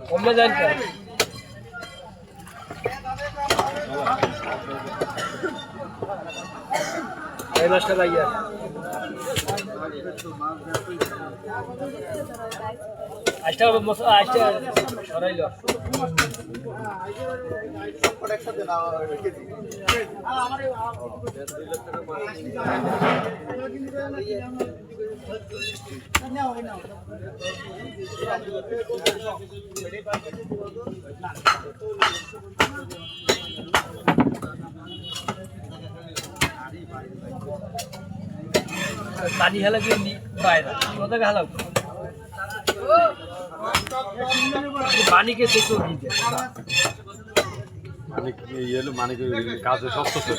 কমলে যান কে এই মাছটা ভাইয়া আজটা সরাইল পানি হেলা কি বাইরে কোথা হেলাও পানি কে থেকে দিতে মানে ইয়েলো মানে কাজে শক্ত ছিল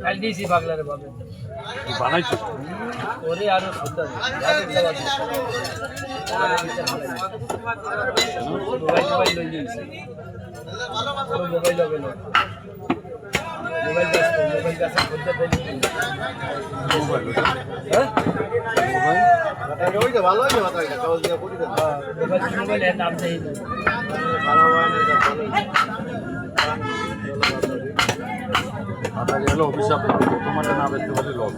কাল দিয়েছি পাগলারে বাবা বানাইছো ওরে আরো সুন্দর মোবাইল লই নিয়েছি মোবাইল হবে না মোবাইল কাছে করতে পারি মোবাইল হ্যাঁ মোবাইল ওইটা ভালো হইছে মাথাটা কাগজ দিয়ে পড়ি দেন মোবাইল এর নাম দেই ভালো হয় না মাথা গেল অভিশাপ তোমারটা না বেচতে পারলে লস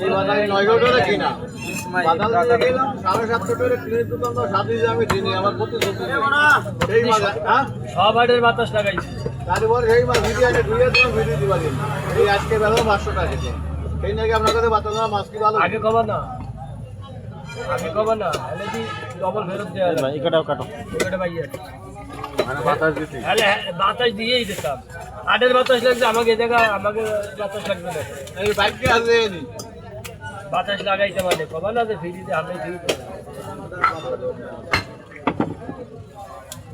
এই বাজারে 9 টাকা কিনা বাজার থেকে গেলাম 7.5 টাকা কিনে দিতাম না সাথে যে আমি কিনি আমার কত চলছে এই বাজার হ্যাঁ সব হাটের বাতাস লাগাইছি তারপর এই মাছ ভিডিওতে ধুয়ে তোমার ভিডিও দিবা দিন এই আজকে বেলা 500 টাকা দিতে সেই নাকি আপনার কাছে বাতাস না মাছ কি ভালো আগে কবা না হলে কি ডবল ফেরত দেয়া ভাই এটাও কাটো এটা ভাইয়া মানে বাতাস দিতে তাহলে বাতাস দিয়েই দিতাম হাটের বাতাস লাগছে আমাকে দেখা আমাকে বাতাস লাগবে না এই বাইকে আছে নি বাতাস লাগাইতে মানে কবা না যে ফ্রিতে আমি ফ্রি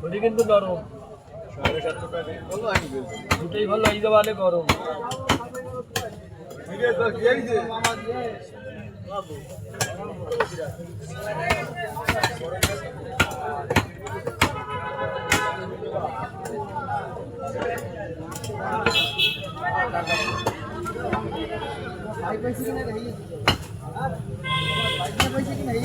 ওটি কিন্তু নরম 7.5 টাকা বলো আমি বলছি দুটোই ভালো এই জবানে গরম ভিডিও তো কি হইছে भाई पैसे की नहीं रही हां भाई पैसे की नहीं